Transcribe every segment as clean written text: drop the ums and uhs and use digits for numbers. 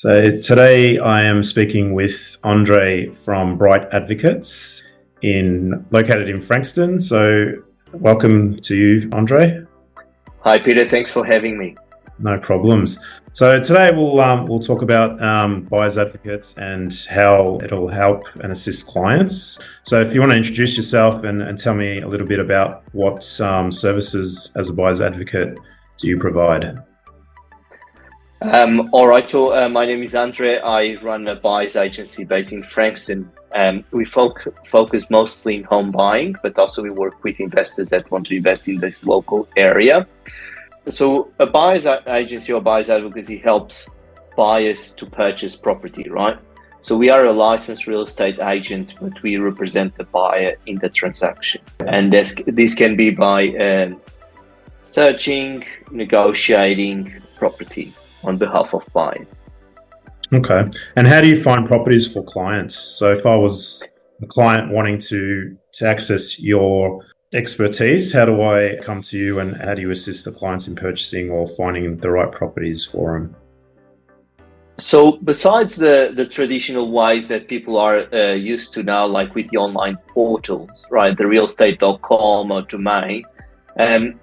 So today I am speaking with Andre from Bright Advocates located in Frankston. So welcome to you, Andre. Hi, Peter. Thanks for having me. No problems. So today we'll talk about buyers advocates and how it'll help and assist clients. So if you want to introduce yourself and tell me a little bit about what services as a buyers advocate do you provide? All right. So my name is Andre. I run a buyers agency based in Frankston. We focus mostly in home buying, but also we work with investors that want to invest in this local area. So a buyers agency or buyers advocacy helps buyers to purchase property, right? So we are a licensed real estate agent, but we represent the buyer in the transaction. And this can be by searching, negotiating property on behalf of buyers. Okay. And how do you find properties for clients? So if I was a client wanting to access your expertise, how do I come to you and how do you assist the clients in purchasing or finding the right properties for them? So besides the traditional ways that people are used to now, like with the online portals, right, the realestate.com or domain,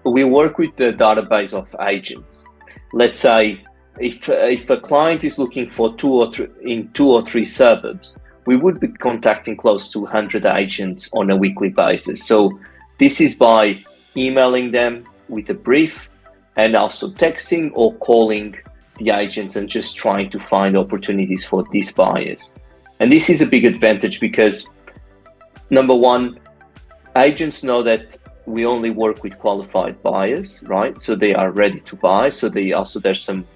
we work with the database of agents. Let's say if a client is looking for two or three suburbs, we would be contacting close to 100 agents on a weekly basis. So this is by emailing them with a brief and also texting or calling the agents and just trying to find opportunities for these buyers. And this is a big advantage because, number one, agents know that we only work with qualified buyers, right? So they are ready to buy. So there's some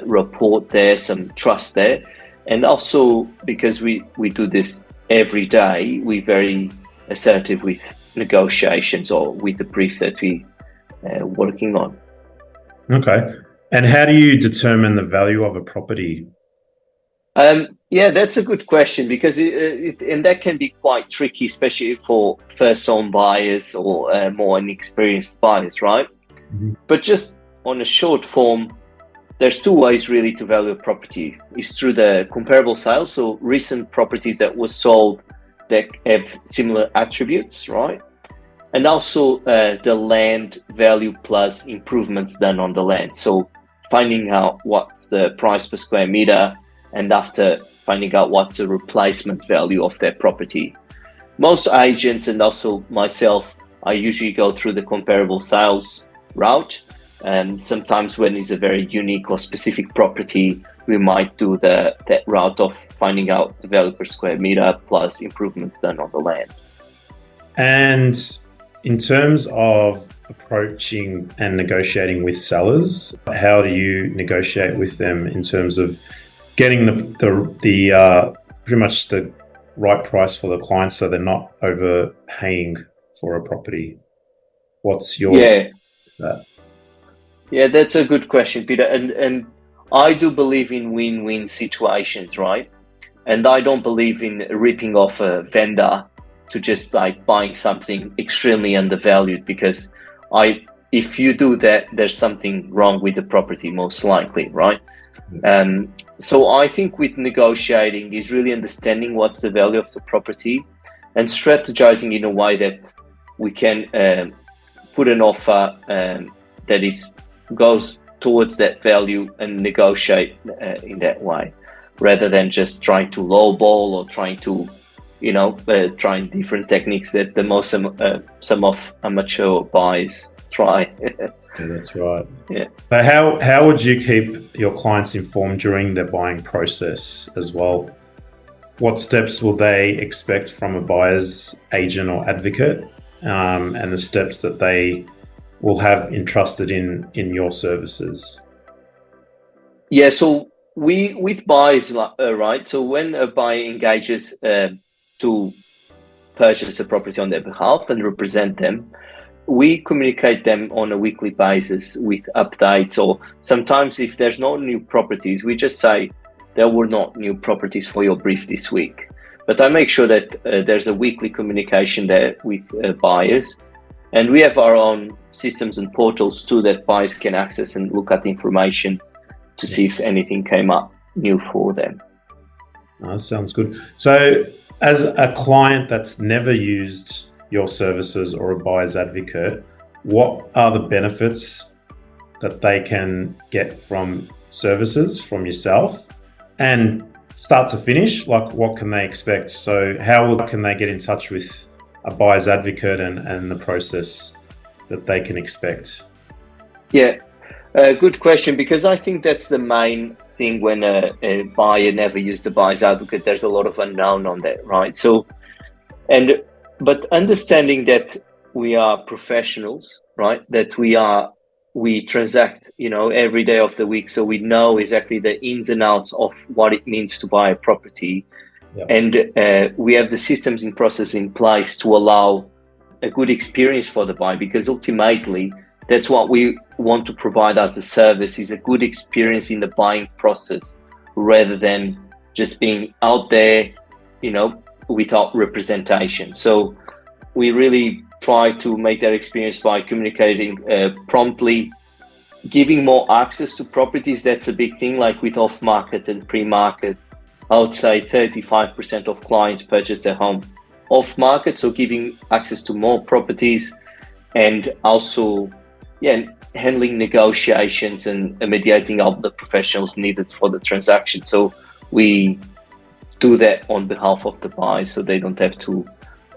rapport there, some trust there. And also because we do this every day, we're very assertive with negotiations or with the brief that we working on. Okay. And how do you determine the value of a property? Yeah, that's a good question because and that can be quite tricky, especially for first home buyers or more inexperienced buyers, right? Mm-hmm. But just on a short form, there's two ways really to value a property. It's through the comparable sales, so recent properties that were sold that have similar attributes, right? And also the land value plus improvements done on the land. So finding out what's the price per square meter, and after finding out what's the replacement value of that property. Most agents and also myself, I usually go through the comparable sales route. And sometimes when it's a very unique or specific property, we might do that route of finding out the value per square meter plus improvements done on the land. And in terms of approaching and negotiating with sellers, how do you negotiate with them in terms of getting the pretty much the right price for the client so they're not overpaying for a property? What's your Yeah, that's a good question, Peter. And I do believe in win-win situations, right? And I don't believe in ripping off a vendor to just like buying something extremely undervalued, because if you do that, there's something wrong with the property, most likely, right? So I think with negotiating is really understanding what's the value of the property and strategizing in a way that we can put an offer that goes towards that value and negotiate in that way, rather than just trying to lowball or trying to, trying different techniques that some of amateur buyers try. Yeah, that's right. Yeah. So how would you keep your clients informed during their buying process as well? What steps will they expect from a buyer's agent or advocate, and the steps that they will have entrusted in your services? Yeah, so with buyers, right? So when a buyer engages to purchase a property on their behalf and represent them, we communicate them on a weekly basis with updates, or sometimes if there's no new properties, we just say there were not new properties for your brief this week. But I make sure that there's a weekly communication there with buyers. And we have our own systems and portals too that buyers can access and look at the information to see if anything came up new for them. That sounds good. So as a client that's never used your services or a buyer's advocate, what are the benefits that they can get from services from yourself, and start to finish, like what can they expect? So how can they get in touch with a buyer's advocate and the process that they can expect? Yeah, good question, because I think that's the main thing when a buyer never used the buyer's advocate. There's a lot of unknown on that, right? So, but understanding that we are professionals, right? That we transact, every day of the week, so we know exactly the ins and outs of what it means to buy a property. Yeah. And we have the systems and process in place to allow a good experience for the buyer, because ultimately that's what we want to provide as a service, is a good experience in the buying process, rather than just being out there, without representation. So we really try to make that experience by communicating promptly, giving more access to properties. That's a big thing, like with off-market and pre-market. I would say 35% of clients purchase their home off-market, so giving access to more properties, and also handling negotiations and mediating all the professionals needed for the transaction. So we do that on behalf of the buyer, so they don't have to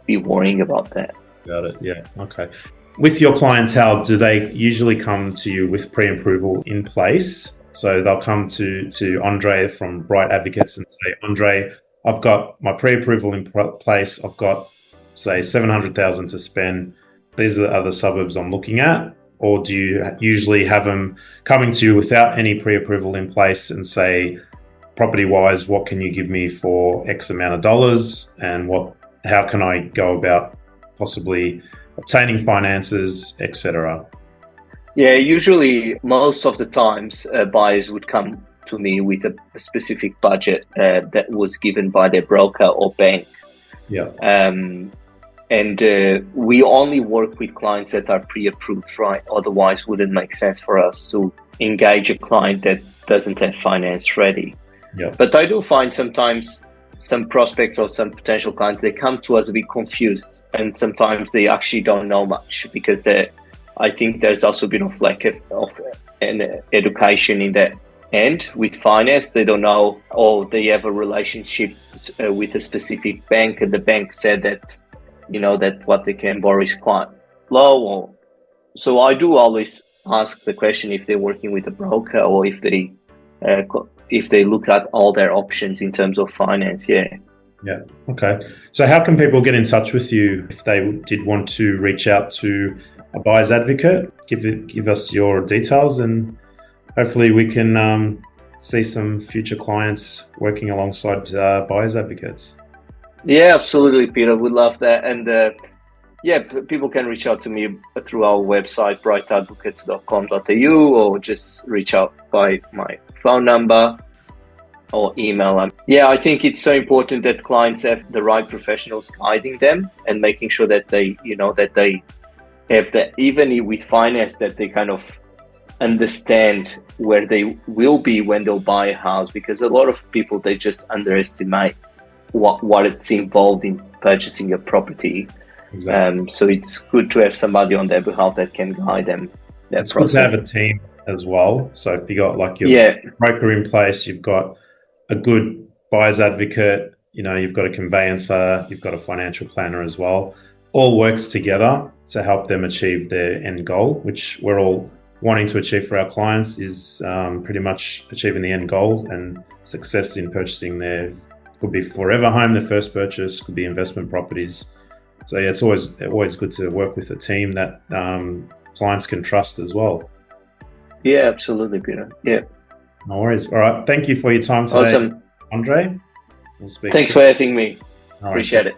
be worrying about that. Got it. Yeah. Okay. With your clientele, do they usually come to you with pre-approval in place? So they'll come to Andre from Bright Advocates and say, Andre, I've got my pre-approval in place. I've got, say, 700,000 to spend. These are the other suburbs I'm looking at. Or do you usually have them coming to you without any pre-approval in place and say, property-wise, what can you give me for X amount of dollars, and how can I go about possibly obtaining finances, etc.? Yeah, usually most of the times buyers would come to me with a specific budget that was given by their broker or bank. Yeah. And we only work with clients that are pre-approved, right? Otherwise, wouldn't make sense for us to engage a client that doesn't have finance ready. Yeah. But I do find sometimes some prospects or some potential clients, they come to us a bit confused, and sometimes they actually don't know much, because I think there's also been of lack of an education in that end with finance. They don't know, or they have a relationship with a specific bank, and the bank said that that what they can borrow is quite low. So I do always ask the question if they're working with a broker, or if they look at all their options in terms of finance. Yeah. Okay. So how can people get in touch with you if they did want to reach out to a buyer's advocate? Give us your details, and hopefully we can see some future clients working alongside buyer's advocates. Yeah, absolutely, Peter. We'd love that. And people can reach out to me through our website, brightadvocates.com.au, or just reach out by my phone number or email. I think it's so important that clients have the right professionals guiding them and making sure that they have that, even with finance, that they kind of understand where they will be when they'll buy a house, because a lot of people, they just underestimate what it's involved in purchasing a property. Exactly. So it's good to have somebody on their behalf that can guide them. It's good to have a team as well. So if you got like your broker in place, you've got a good buyer's advocate, you've got a conveyancer, you've got a financial planner as well, all works together to help them achieve their end goal, which we're all wanting to achieve for our clients, is pretty much achieving the end goal and success in purchasing could be forever home, their first purchase, could be investment properties. So yeah, it's always good to work with a team that clients can trust as well. Yeah, absolutely, Peter. Yeah. No worries. All right. Thank you for your time today, Awesome. Andre. We'll speak Thanks soon. for having me. All right. Appreciate it.